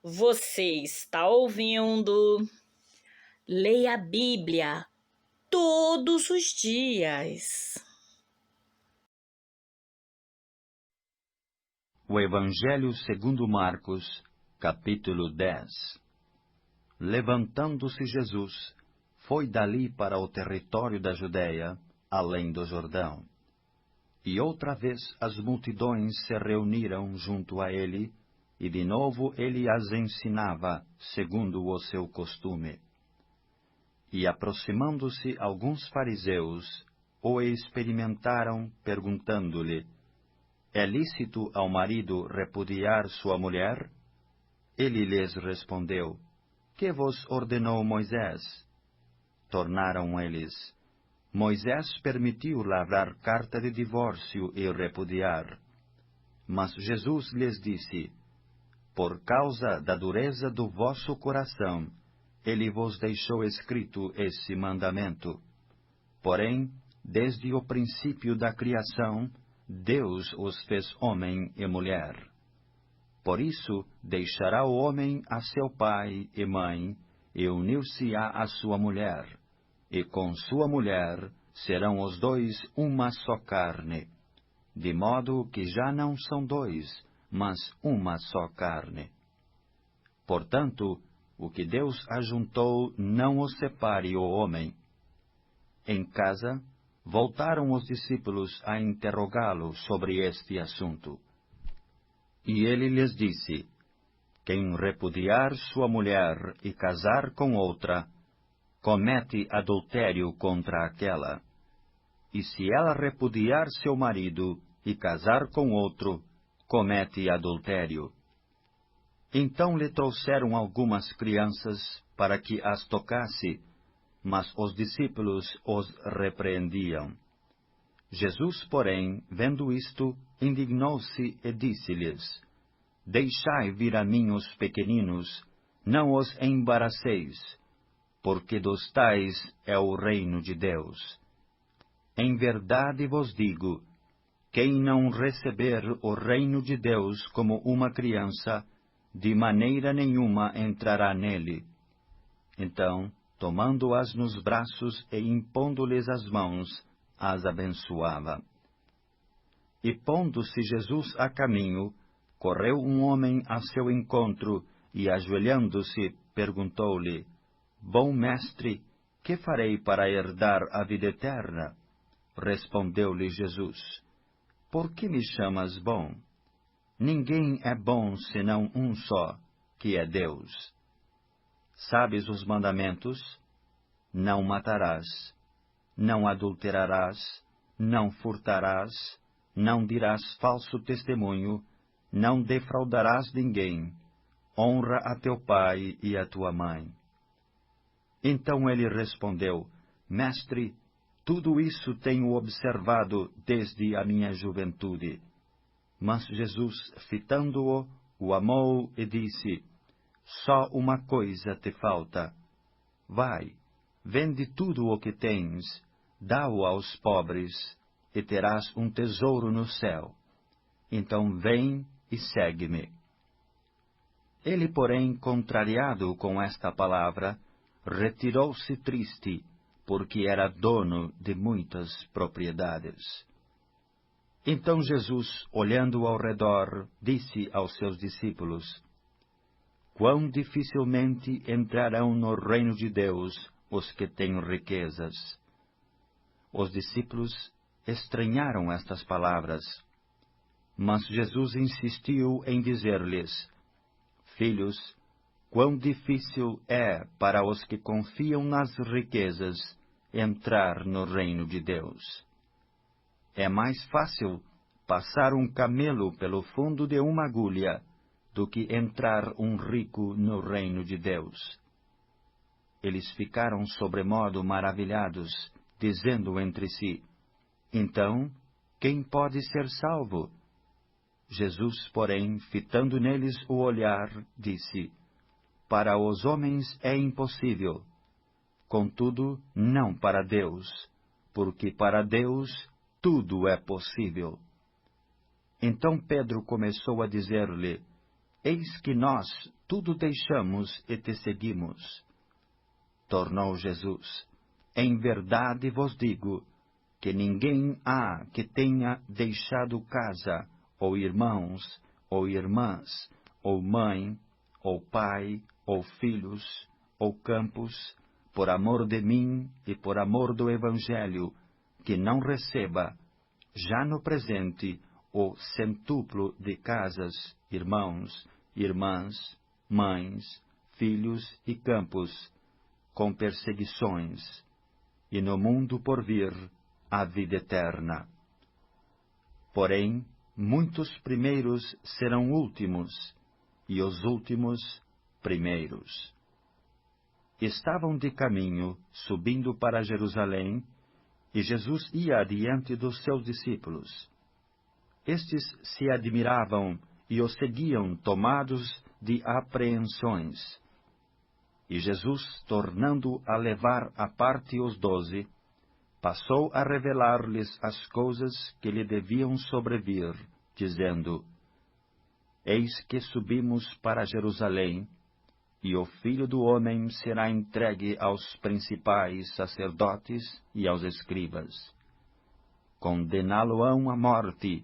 Você está ouvindo? Leia a Bíblia todos os dias. O Evangelho segundo Marcos, capítulo 10. Levantando-se Jesus, foi dali para o território da Judéia, além do Jordão. E outra vez as multidões se reuniram junto a ele, e de novo ele as ensinava, segundo o seu costume. E aproximando-se alguns fariseus, o experimentaram, perguntando-lhe: é lícito ao marido repudiar sua mulher? Ele lhes respondeu: que vos ordenou Moisés? Tornaram eles: Moisés permitiu lavrar carta de divórcio e repudiar. Mas Jesus lhes disse: por causa da dureza do vosso coração, ele vos deixou escrito esse mandamento. Porém, desde o princípio da criação, Deus os fez homem e mulher. Por isso, deixará o homem a seu pai e mãe, e unir-se-á à sua mulher, e com sua mulher serão os dois uma só carne. De modo que já não são dois, mas uma só carne. Portanto, o que Deus ajuntou não o separe o homem. Em casa, voltaram os discípulos a interrogá-lo sobre este assunto. E ele lhes disse: quem repudiar sua mulher e casar com outra, comete adultério contra aquela. E se ela repudiar seu marido e casar com outro, comete adultério. Então lhe trouxeram algumas crianças para que as tocasse, mas os discípulos os repreendiam. Jesus, porém, vendo isto, indignou-se e disse-lhes: deixai vir a mim os pequeninos, não os embaraceis, porque dos tais é o reino de Deus. Em verdade vos digo, quem não receber o reino de Deus como uma criança, de maneira nenhuma entrará nele. Então, tomando-as nos braços e impondo-lhes as mãos, as abençoava. E pondo-se Jesus a caminho, correu um homem a seu encontro, e ajoelhando-se, perguntou-lhe: bom mestre, que farei para herdar a vida eterna? Respondeu-lhe Jesus: por que me chamas bom? Ninguém é bom senão um só, que é Deus. Sabes os mandamentos? Não matarás, não adulterarás, não furtarás, não dirás falso testemunho, não defraudarás ninguém, honra a teu pai e a tua mãe. Então ele respondeu: mestre, tudo isso tenho observado desde a minha juventude. Mas Jesus, fitando-o, o amou e disse: só uma coisa te falta. Vai, vende tudo o que tens, dá-o aos pobres, e terás um tesouro no céu. Então vem e segue-me. Ele, porém, contrariado com esta palavra, retirou-se triste, porque era dono de muitas propriedades. Então Jesus, olhando ao redor, disse aos seus discípulos: quão dificilmente entrarão no reino de Deus os que têm riquezas. Os discípulos estranharam estas palavras, mas Jesus insistiu em dizer-lhes: filhos, quão difícil é para os que confiam nas riquezas entrar no reino de Deus. É mais fácil passar um camelo pelo fundo de uma agulha do que entrar um rico no reino de Deus. Eles ficaram sobremodo maravilhados, dizendo entre si: então, quem pode ser salvo? Jesus, porém, fitando neles o olhar, disse: para os homens é impossível, contudo, não para Deus, porque para Deus tudo é possível. Então Pedro começou a dizer-lhe: eis que nós tudo deixamos e te seguimos. Tornou Jesus: em verdade vos digo, que ninguém há que tenha deixado casa, ou irmãos, ou irmãs, ou mãe, ou pai, ou filhos, ou campos, por amor de mim e por amor do Evangelho, que não receba, já no presente, o centuplo de casas, irmãos, irmãs, mães, filhos e campos, com perseguições, e no mundo por vir a vida eterna. Porém, muitos primeiros serão últimos, e os últimos primeiros. Estavam de caminho, subindo para Jerusalém, e Jesus ia adiante dos seus discípulos. Estes se admiravam e o seguiam, tomados de apreensões. E Jesus, tornando a levar à parte os 12, passou a revelar-lhes as coisas que lhe deviam sobrevir, dizendo: eis que subimos para Jerusalém, e o Filho do Homem será entregue aos principais sacerdotes e aos escribas. Condená-lo-ão à morte,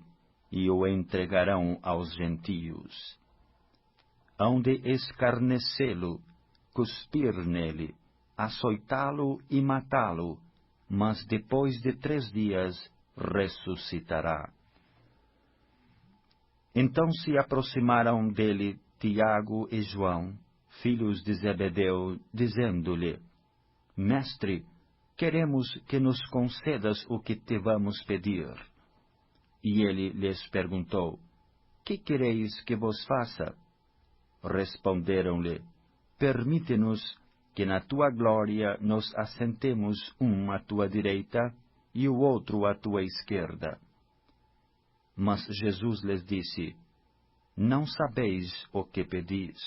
e o entregarão aos gentios. Hão de escarnecê-lo, cuspir nele, açoitá-lo e matá-lo, mas depois de 3 dias ressuscitará. Então se aproximaram dele Tiago e João, filhos de Zebedeu, dizendo-lhe: Mestre, queremos que nos concedas o que te vamos pedir. E ele lhes perguntou: que quereis que vos faça? Responderam-lhe: permite-nos que na tua glória nos assentemos um à tua direita e o outro à tua esquerda. Mas Jesus lhes disse: não sabeis o que pedis.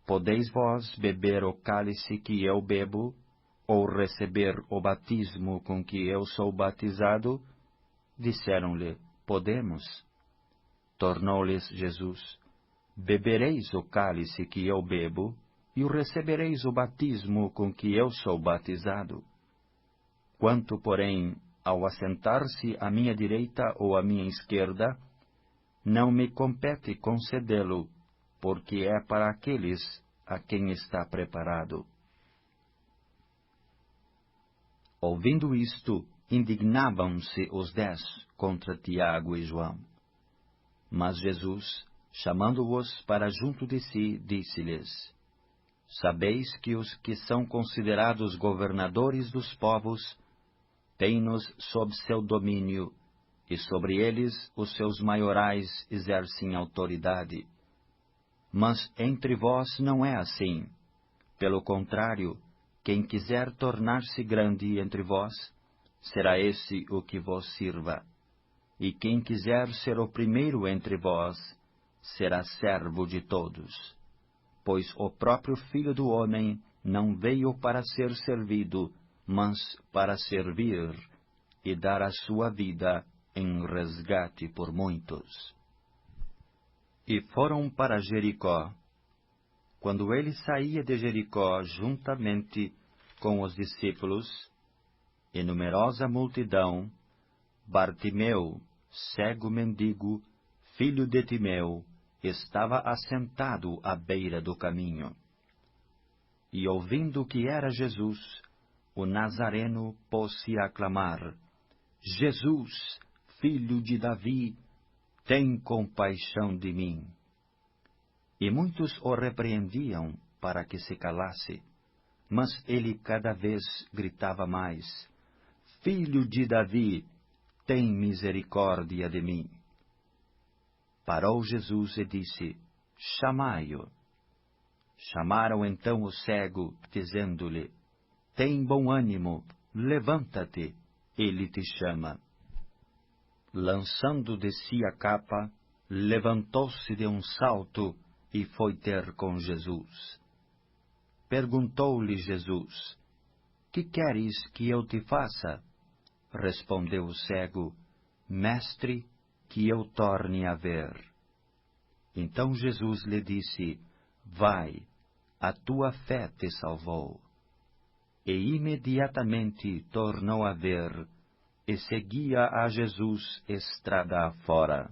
Podeis vós beber o cálice que eu bebo, ou receber o batismo com que eu sou batizado? Disseram-lhe: podemos. Tornou-lhes Jesus: bebereis o cálice que eu bebo, e recebereis o batismo com que eu sou batizado. Quanto, porém, ao assentar-se à minha direita ou à minha esquerda, não me compete concedê-lo, porque é para aqueles a quem está preparado. Ouvindo isto, indignavam-se os 10 contra Tiago e João. Mas Jesus, chamando-os para junto de si, disse-lhes: sabeis que os que são considerados governadores dos povos têm-nos sob seu domínio, e sobre eles os seus maiorais exercem autoridade. Mas entre vós não é assim. Pelo contrário, quem quiser tornar-se grande entre vós, será esse o que vos sirva. E quem quiser ser o primeiro entre vós, será servo de todos. Pois o próprio Filho do Homem não veio para ser servido, mas para servir e dar a sua vida em resgate por muitos. E foram para Jericó. Quando ele saía de Jericó juntamente com os discípulos e numerosa multidão, Bartimeu, cego mendigo, filho de Timeu, estava assentado à beira do caminho. E ouvindo que era Jesus, o Nazareno pôs-se a clamar: Jesus, filho de Davi, tem compaixão de mim. E muitos o repreendiam para que se calasse, mas ele cada vez gritava mais: Filho de Davi, tem misericórdia de mim. Parou Jesus e disse: chamai-o. Chamaram então o cego, dizendo-lhe: tem bom ânimo, levanta-te, ele te chama. Lançando de si a capa, levantou-se de um salto e foi ter com Jesus. Perguntou-lhe Jesus: que queres que eu te faça? Respondeu o cego: Mestre, que eu torne a ver. Então Jesus lhe disse: Vai, a tua fé te salvou. E imediatamente tornou a ver, e seguia a Jesus estrada afora.